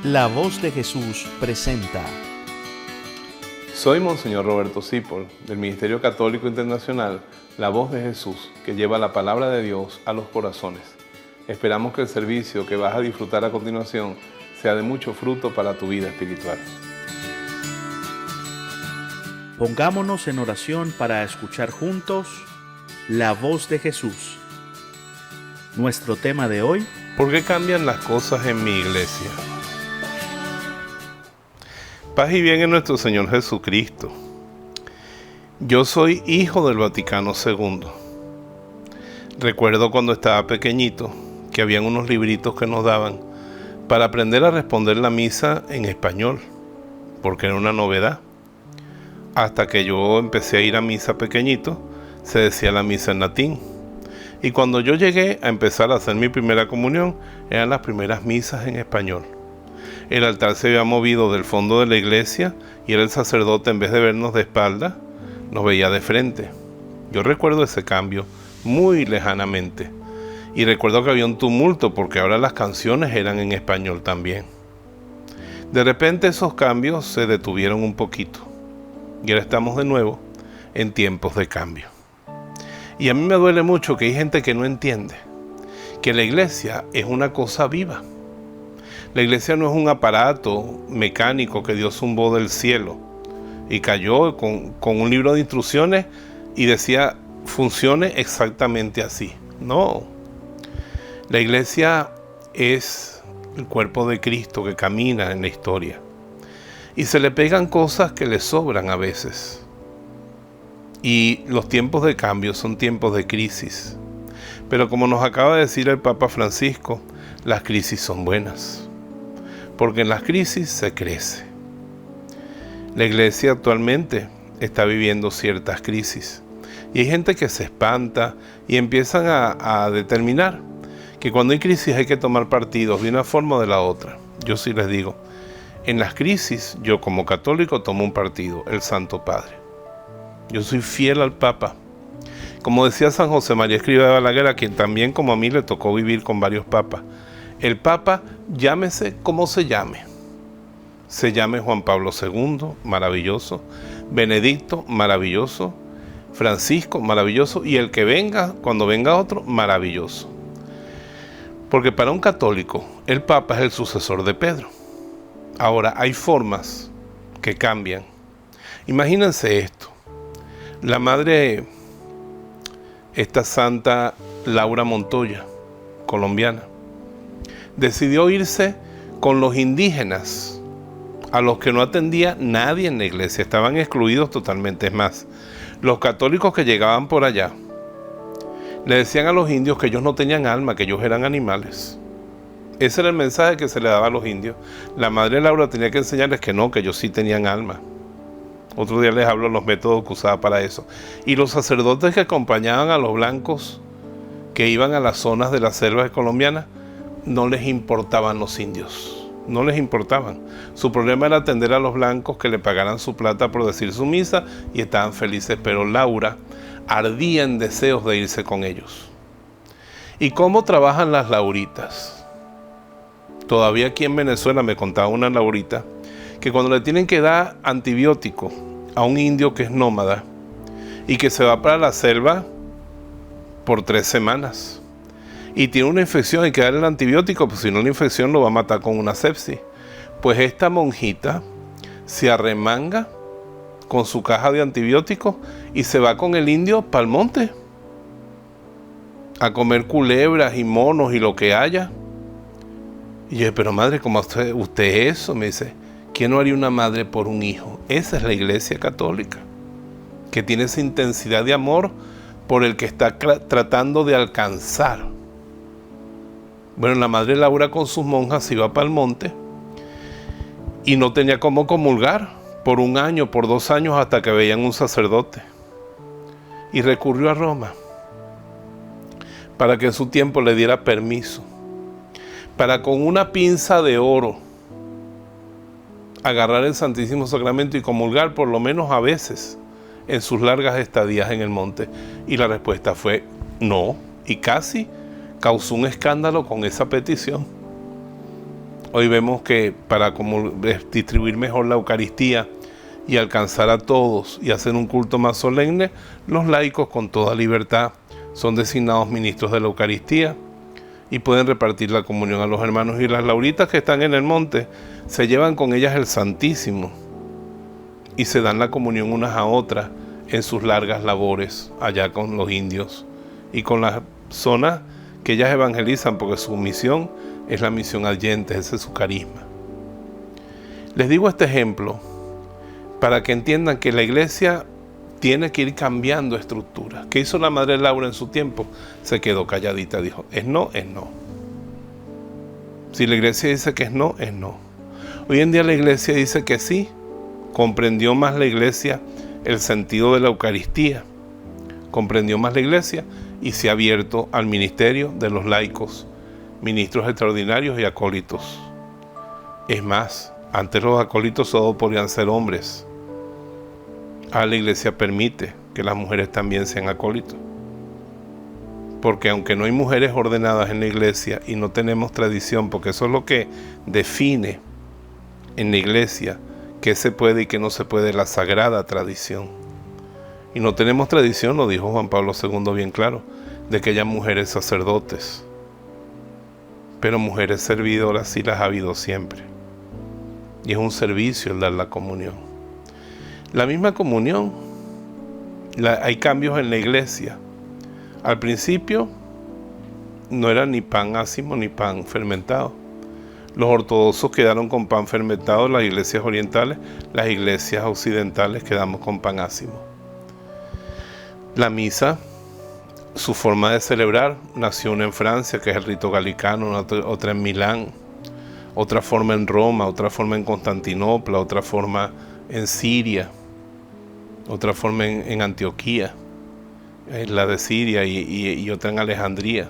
La Voz de Jesús presenta. Soy Monseñor Roberto Cipol, del Ministerio Católico Internacional, La Voz de Jesús, que lleva la palabra de Dios a los corazones. Esperamos que el servicio que vas a disfrutar a continuación sea de mucho fruto para tu vida espiritual. Pongámonos en oración para escuchar juntos la voz de Jesús. Nuestro tema de hoy: ¿por qué cambian las cosas en mi iglesia? Paz y bien en nuestro Señor Jesucristo. Yo soy hijo del Vaticano II. Recuerdo cuando estaba pequeñito que habían unos libritos que nos daban para aprender a responder la misa en español, porque era una novedad. Hasta que yo empecé a ir a misa pequeñito, se decía la misa en latín. Y cuando yo llegué a empezar a hacer mi primera comunión, eran las primeras misas en español. El altar se había movido del fondo de la iglesia y era el sacerdote, en vez de vernos de espalda, nos veía de frente. Yo recuerdo ese cambio muy lejanamente. Y recuerdo que había un tumulto porque ahora las canciones eran en español también. De repente esos cambios se detuvieron un poquito. Y ahora estamos de nuevo en tiempos de cambio. Y a mí me duele mucho que hay gente que no entiende que la iglesia es una cosa viva. La iglesia no es un aparato mecánico que Dios zumbó del cielo y cayó con un libro de instrucciones y decía funcione exactamente así. No. La iglesia es el cuerpo de Cristo que camina en la historia. Y se le pegan cosas que le sobran a veces. Y los tiempos de cambio son tiempos de crisis. Pero como nos acaba de decir el Papa Francisco, las crisis son buenas. Porque en las crisis se crece. La iglesia actualmente está viviendo ciertas crisis. Y hay gente que se espanta y empiezan a determinar que cuando hay crisis hay que tomar partidos de una forma o de la otra. Yo sí les digo, en las crisis yo como católico tomo un partido, el Santo Padre. Yo soy fiel al Papa. Como decía San José María Escrivá de Balaguer, a quien también como a mí le tocó vivir con varios papas. El Papa, llámese como se llame. Se llame Juan Pablo II, maravilloso. Benedicto, maravilloso. Francisco, maravilloso. Y el que venga, cuando venga otro, maravilloso. Porque para un católico, el Papa es el sucesor de Pedro. Ahora, hay formas que cambian. Imagínense esto. La madre, esta santa Laura Montoya, colombiana, decidió irse con los indígenas, a los que no atendía nadie en la iglesia, estaban excluidos totalmente. Es más, los católicos que llegaban por allá, le decían a los indios que ellos no tenían alma, que ellos eran animales. Ese era el mensaje que se le daba a los indios. La madre Laura tenía que enseñarles que no, que ellos sí tenían alma. Otro día les hablo de los métodos que usaba para eso. Y los sacerdotes que acompañaban a los blancos que iban a las zonas de las selvas colombianas, no les importaban los indios. No les importaban. Su problema era atender a los blancos que le pagaran su plata por decir su misa y estaban felices. Pero Laura ardía en deseos de irse con ellos. ¿Y cómo trabajan las lauritas? Todavía aquí en Venezuela me contaba una laurita que cuando le tienen que dar antibiótico a un indio que es nómada y que se va para la selva por 3 semanas y tiene una infección, hay que darle el antibiótico, pues si no la infección lo va a matar con una sepsis. Pues esta monjita se arremanga con su caja de antibióticos y se va con el indio para el monte a comer culebras y monos y lo que haya. Y yo, pero madre, ¿cómo usted eso? Me dice, ¿quién no haría una madre por un hijo? Esa es la iglesia católica, que tiene esa intensidad de amor por el que está tratando de alcanzar. Bueno, la madre Laura con sus monjas se iba para el monte y no tenía cómo comulgar por 1 año, por 2 años, hasta que veían un sacerdote. Y recurrió a Roma para que en su tiempo le diera permiso, para con una pinza de oro agarrar el Santísimo Sacramento y comulgar por lo menos a veces en sus largas estadías en el monte. Y la respuesta fue no, y casi causó un escándalo con esa petición. Hoy vemos que para distribuir mejor la Eucaristía y alcanzar a todos y hacer un culto más solemne, los laicos con toda libertad son designados ministros de la Eucaristía y pueden repartir la comunión a los hermanos. Y las lauritas que están en el monte se llevan con ellas el Santísimo y se dan la comunión unas a otras en sus largas labores allá con los indios y con las zonas que ellas evangelizan, porque su misión es la misión adyente, ese es su carisma. Les digo este ejemplo para que entiendan que la iglesia tiene que ir cambiando estructuras. ¿Qué hizo la Madre Laura en su tiempo? Se quedó calladita, dijo, es no, es no. Si la iglesia dice que es no, es no. Hoy en día la iglesia dice que sí. Comprendió más la iglesia el sentido de la Eucaristía. Comprendió más la iglesia y se ha abierto al ministerio de los laicos, ministros extraordinarios y acólitos. Es más, antes los acólitos solo podían ser hombres. Ahora la iglesia permite que las mujeres también sean acólitos. Porque aunque no hay mujeres ordenadas en la iglesia y no tenemos tradición, porque eso es lo que define en la iglesia qué se puede y qué no se puede, la sagrada tradición. Y no tenemos tradición, lo dijo Juan Pablo II bien claro, de que haya mujeres sacerdotes. Pero mujeres servidoras sí las ha habido siempre. Y es un servicio el dar la comunión. La misma comunión, hay cambios en la iglesia. Al principio no era ni pan ácimo ni pan fermentado. Los ortodoxos quedaron con pan fermentado, las iglesias orientales, las iglesias occidentales quedamos con pan ácimo. La misa, su forma de celebrar, nació una en Francia, que es el rito galicano, otra en Milán, otra forma en Roma, otra forma en Constantinopla, otra forma en Siria, otra forma en Antioquía, la de Siria y otra en Alejandría.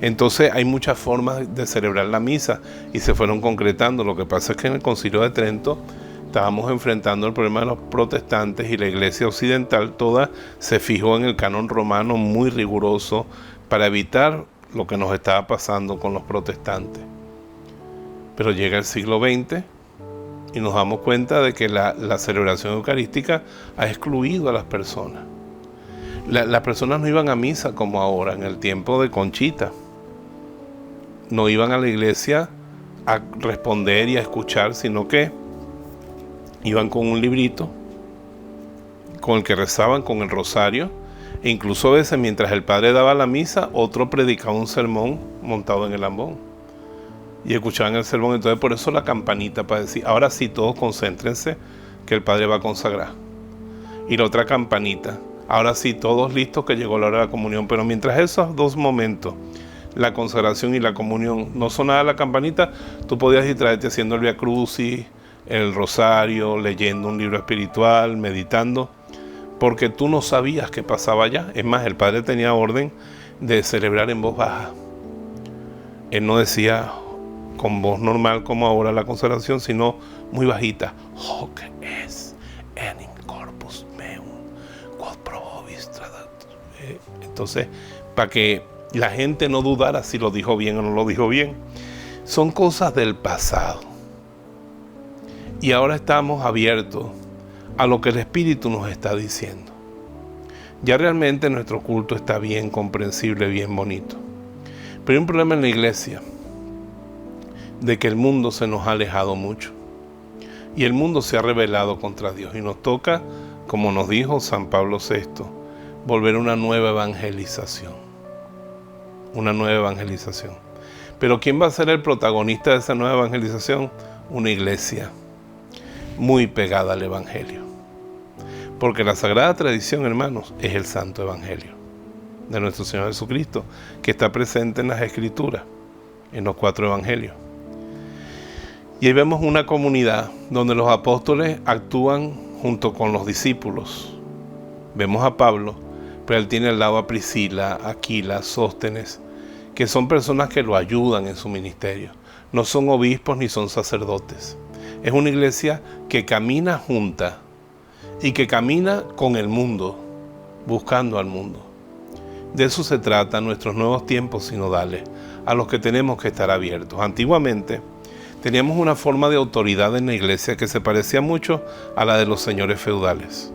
Entonces hay muchas formas de celebrar la misa y se fueron concretando. Lo que pasa es que en el Concilio de Trento estábamos enfrentando el problema de los protestantes y la iglesia occidental toda se fijó en el canon romano muy riguroso para evitar lo que nos estaba pasando con los protestantes. Pero llega el siglo XX y nos damos cuenta de que la celebración eucarística ha excluido a las personas. Las personas no iban a misa como ahora, en el tiempo de Conchita. No iban a la iglesia a responder y a escuchar, sino que iban con un librito con el que rezaban, con el rosario, e incluso a veces mientras el padre daba la misa, otro predicaba un sermón montado en el ambón. Y escuchaban el sermón, entonces por eso la campanita para decir, ahora sí todos concéntrense que el padre va a consagrar. Y la otra campanita, ahora sí todos listos que llegó la hora de la comunión. Pero mientras esos dos momentos, la consagración y la comunión, no sonaba la campanita, tú podías distraerte haciendo el Via Crucis, el rosario, leyendo un libro espiritual, meditando, porque tú no sabías qué pasaba allá. Es más, el padre tenía orden de celebrar en voz baja. Él no decía con voz normal como ahora la consagración, sino muy bajita. Hoc es en in corpus meum, quod probo vobis tradat. Entonces, para que la gente no dudara si lo dijo bien o no lo dijo bien. Son cosas del pasado. Y ahora estamos abiertos a lo que el Espíritu nos está diciendo. Ya realmente nuestro culto está bien comprensible, bien bonito. Pero hay un problema en la iglesia, de que el mundo se nos ha alejado mucho. Y el mundo se ha rebelado contra Dios. Y nos toca, como nos dijo San Pablo VI, volver a una nueva evangelización. Una nueva evangelización. Pero ¿quién va a ser el protagonista de esa nueva evangelización? Una iglesia muy pegada al Evangelio. Porque la sagrada tradición, hermanos, es el Santo Evangelio de nuestro Señor Jesucristo, que está presente en las Escrituras, en los 4 Evangelios. Y ahí vemos una comunidad donde los apóstoles actúan junto con los discípulos. Vemos a Pablo, pero él tiene al lado a Priscila, Aquila, Sóstenes, que son personas que lo ayudan en su ministerio. No son obispos ni son sacerdotes. Es una iglesia que camina junta y que camina con el mundo, buscando al mundo. De eso se trata nuestros nuevos tiempos sinodales, a los que tenemos que estar abiertos. Antiguamente teníamos una forma de autoridad en la iglesia que se parecía mucho a la de los señores feudales.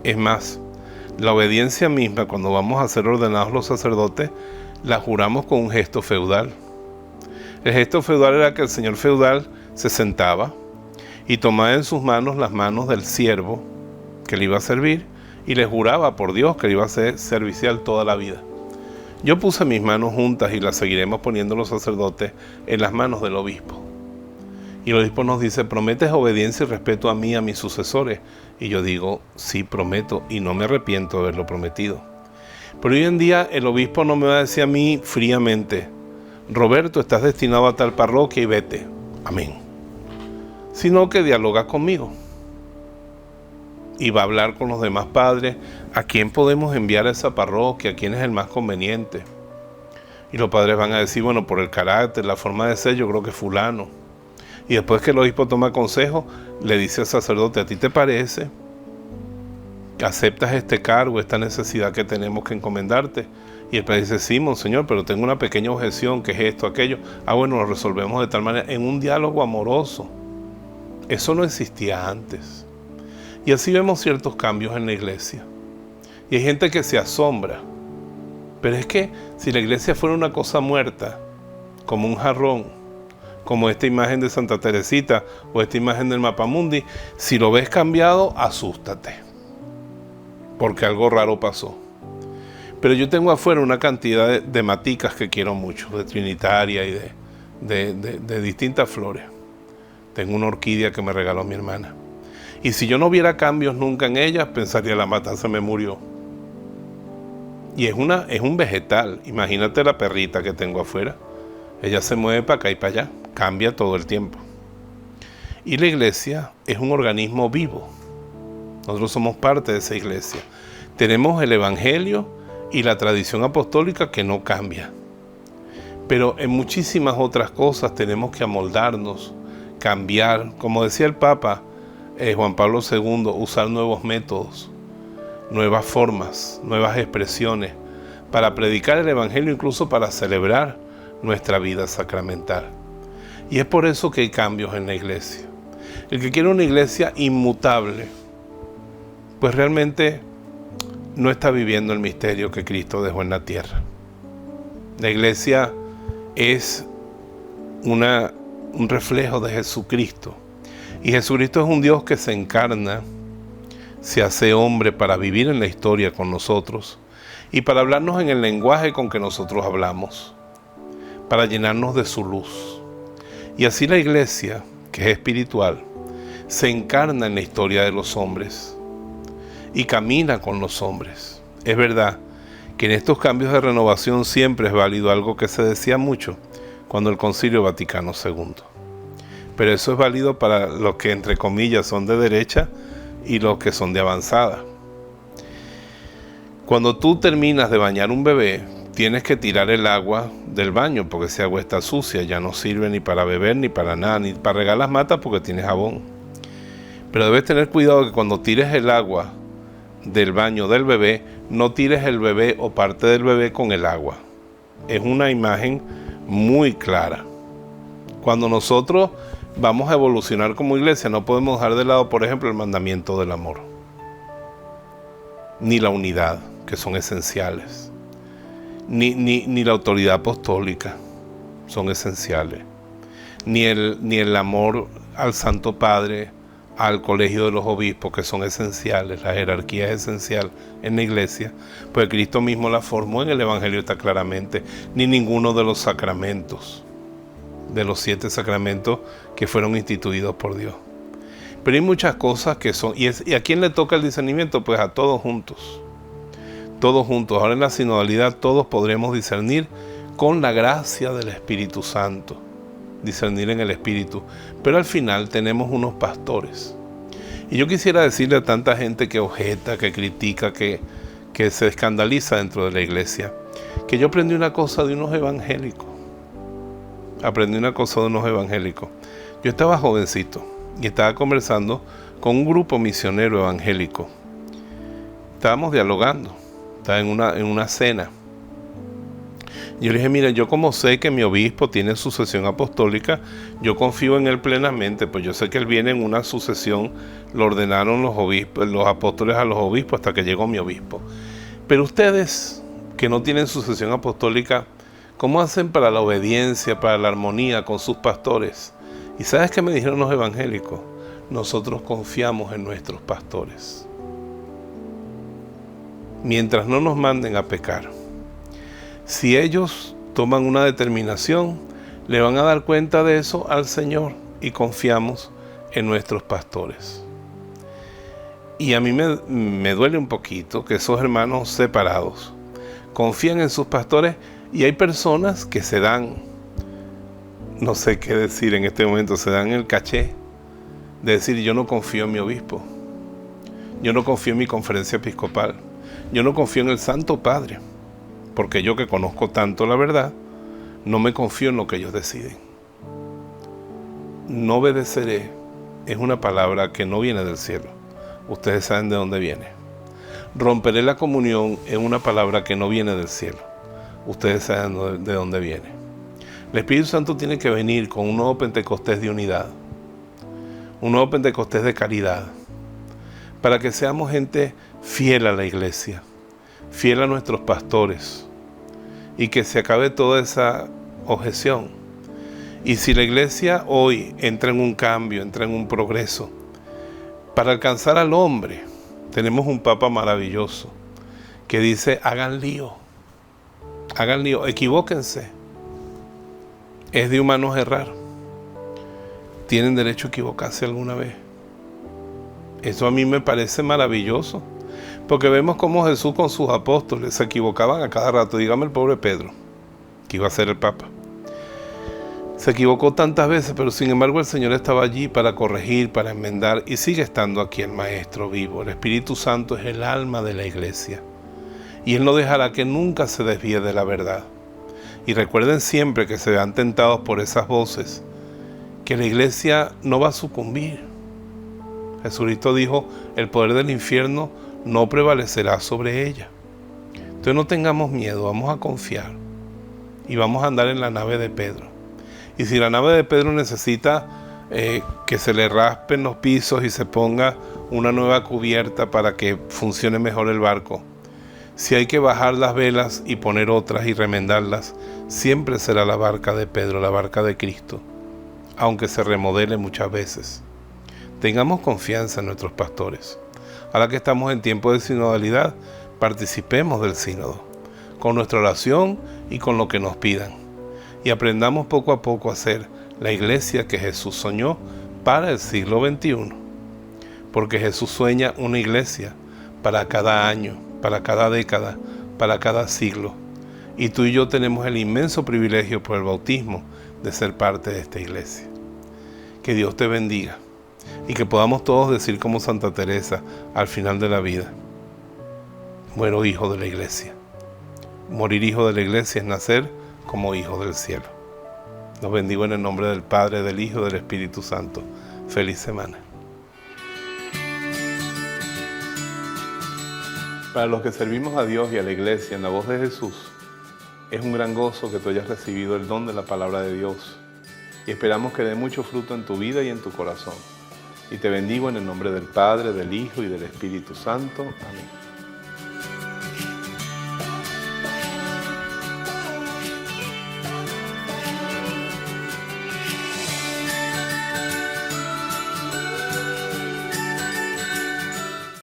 Es más, la obediencia misma, cuando vamos a ser ordenados los sacerdotes, la juramos con un gesto feudal. El gesto feudal era que el señor feudal se sentaba y tomaba en sus manos las manos del siervo que le iba a servir y le juraba por Dios que le iba a ser servicial toda la vida. Yo puse mis manos juntas y las seguiremos poniendo los sacerdotes en las manos del obispo. Y el obispo nos dice: ¿prometes obediencia y respeto a mí y a mis sucesores? Y yo digo: sí, prometo, y no me arrepiento de haberlo prometido. Pero hoy en día el obispo no me va a decir a mí fríamente: Roberto, estás destinado a tal parroquia y vete. Amén. Sino que dialoga conmigo. Y va a hablar con los demás padres, a quién podemos enviar a esa parroquia, quién es el más conveniente. Y los padres van a decir: bueno, por el carácter, la forma de ser, yo creo que fulano. Y después que el obispo toma consejo, le dice al sacerdote: ¿a ti te parece que aceptas este cargo, esta necesidad que tenemos que encomendarte? Y el padre dice: sí, monseñor, pero tengo una pequeña objeción, que es esto, aquello. Bueno, lo resolvemos de tal manera, en un diálogo amoroso. Eso no existía antes. Y así vemos ciertos cambios en la iglesia. Y hay gente que se asombra. Pero es que si la iglesia fuera una cosa muerta, como un jarrón, como esta imagen de Santa Teresita o esta imagen del Mapamundi, si lo ves cambiado, asústate, porque algo raro pasó. Pero yo tengo afuera una cantidad de maticas que quiero mucho, de trinitaria y de distintas flores. Tengo una orquídea que me regaló mi hermana. Y si yo no viera cambios nunca en ellas, pensaría: la mata se me murió. Y es un vegetal. Imagínate la perrita que tengo afuera. Ella se mueve para acá y para allá. Cambia todo el tiempo. Y la iglesia es un organismo vivo. Nosotros somos parte de esa iglesia. Tenemos el evangelio y la tradición apostólica que no cambia. Pero en muchísimas otras cosas tenemos que amoldarnos, cambiar. Como decía el Papa Juan Pablo II, usar nuevos métodos, nuevas formas, nuevas expresiones para predicar el evangelio, incluso para celebrar nuestra vida sacramental. Y es por eso que hay cambios en la iglesia. El que quiere una iglesia inmutable, pues realmente no está viviendo el misterio que Cristo dejó en la tierra. La iglesia es un reflejo de Jesucristo. Y Jesucristo es un Dios que se encarna, se hace hombre para vivir en la historia con nosotros y para hablarnos en el lenguaje con que nosotros hablamos, para llenarnos de su luz. Y así la iglesia, que es espiritual, se encarna en la historia de los hombres y camina con los hombres. Es verdad que en estos cambios de renovación siempre es válido algo que se decía mucho cuando el Concilio Vaticano II. Pero eso es válido para los que, entre comillas, son de derecha y los que son de avanzada. Cuando tú terminas de bañar un bebé, tienes que tirar el agua del baño, porque esa agua está sucia, ya no sirve ni para beber, ni para nada, ni para regar las matas porque tienes jabón. Pero debes tener cuidado que cuando tires el agua del baño del bebé, no tires el bebé o parte del bebé con el agua. Es una imagen muy clara. Cuando nosotros vamos a evolucionar como iglesia, no podemos dejar de lado, por ejemplo, el mandamiento del amor, ni la unidad, que son esenciales, ni la autoridad apostólica, son esenciales, ni el amor al Santo Padre, al colegio de los obispos, que son esenciales. La jerarquía es esencial en la iglesia, pues Cristo mismo la formó, en el Evangelio está claramente, ni ninguno de los sacramentos, de los 7 sacramentos que fueron instituidos por Dios. Pero hay muchas cosas que son, ¿y a quién le toca el discernimiento? Pues a todos juntos. Todos juntos. Ahora en la sinodalidad todos podremos discernir con la gracia del Espíritu Santo. Discernir en el Espíritu. Pero al final tenemos unos pastores. Y yo quisiera decirle a tanta gente que objeta, que critica, que se escandaliza dentro de la iglesia, que yo aprendí una cosa de unos evangélicos. Yo estaba jovencito y estaba conversando con un grupo misionero evangélico. Estábamos dialogando, estaba en una cena. Yo le dije, mira, yo como sé que mi obispo tiene sucesión apostólica, yo confío en él plenamente, pues yo sé que él viene en una sucesión, lo ordenaron los obispos, los apóstoles a los obispos hasta que llegó mi obispo. Pero ustedes que no tienen sucesión apostólica, ¿cómo hacen para la obediencia, para la armonía con sus pastores? ¿Y sabes qué me dijeron los evangélicos? Nosotros confiamos en nuestros pastores. Mientras no nos manden a pecar. Si ellos toman una determinación, le van a dar cuenta de eso al Señor y confiamos en nuestros pastores. Y a mí me duele un poquito que esos hermanos separados confían en sus pastores y hay personas que se dan, no sé qué decir en este momento, se dan el caché de decir yo no confío en mi obispo, yo no confío en mi conferencia episcopal, yo no confío en el Santo Padre, porque yo que conozco tanto la verdad, no me confío en lo que ellos deciden. No obedeceré es una palabra que no viene del cielo. Ustedes saben de dónde viene. Romperé la comunión es una palabra que no viene del cielo. Ustedes saben de dónde viene. El Espíritu Santo tiene que venir con un nuevo Pentecostés de unidad, un nuevo Pentecostés de caridad, para que seamos gente fiel a la iglesia, fiel a nuestros pastores, y que se acabe toda esa objeción. Y si la iglesia hoy entra en un cambio, entra en un progreso, para alcanzar al hombre, tenemos un Papa maravilloso que dice, hagan lío, equivóquense. Es de humanos errar. Tienen derecho a equivocarse alguna vez. Eso a mí me parece maravilloso. Porque vemos cómo Jesús con sus apóstoles se equivocaban a cada rato. Dígame el pobre Pedro, que iba a ser el Papa. Se equivocó tantas veces, pero sin embargo el Señor estaba allí para corregir, para enmendar, y sigue estando aquí el Maestro vivo. El Espíritu Santo es el alma de la iglesia. Y Él no dejará que nunca se desvíe de la verdad. Y recuerden siempre que se vean tentados por esas voces, que la iglesia no va a sucumbir. Jesucristo dijo, el poder del infierno no prevalecerá sobre ella. Entonces no tengamos miedo, vamos a confiar y vamos a andar en la nave de Pedro. Y si la nave de Pedro necesita que se le raspen los pisos y se ponga una nueva cubierta para que funcione mejor el barco, si hay que bajar las velas y poner otras y remendarlas, siempre será la barca de Pedro, la barca de Cristo, aunque se remodele muchas veces. Tengamos confianza en nuestros pastores. Ahora que estamos en tiempo de sinodalidad, participemos del sínodo, con nuestra oración y con lo que nos pidan. Y aprendamos poco a poco a ser la iglesia que Jesús soñó para el siglo XXI. Porque Jesús sueña una iglesia para cada año, para cada década, para cada siglo. Y tú y yo tenemos el inmenso privilegio por el bautismo de ser parte de esta iglesia. Que Dios te bendiga. Y que podamos todos decir como Santa Teresa al final de la vida, muero hijo de la iglesia. Morir hijo de la iglesia es nacer como hijo del cielo. Los bendigo en el nombre del Padre, del Hijo y del Espíritu Santo. Feliz semana. Para los que servimos a Dios y a la iglesia en la voz de Jesús, es un gran gozo que tú hayas recibido el don de la palabra de Dios. Y esperamos que dé mucho fruto en tu vida y en tu corazón. Y te bendigo en el nombre del Padre, del Hijo y del Espíritu Santo. Amén.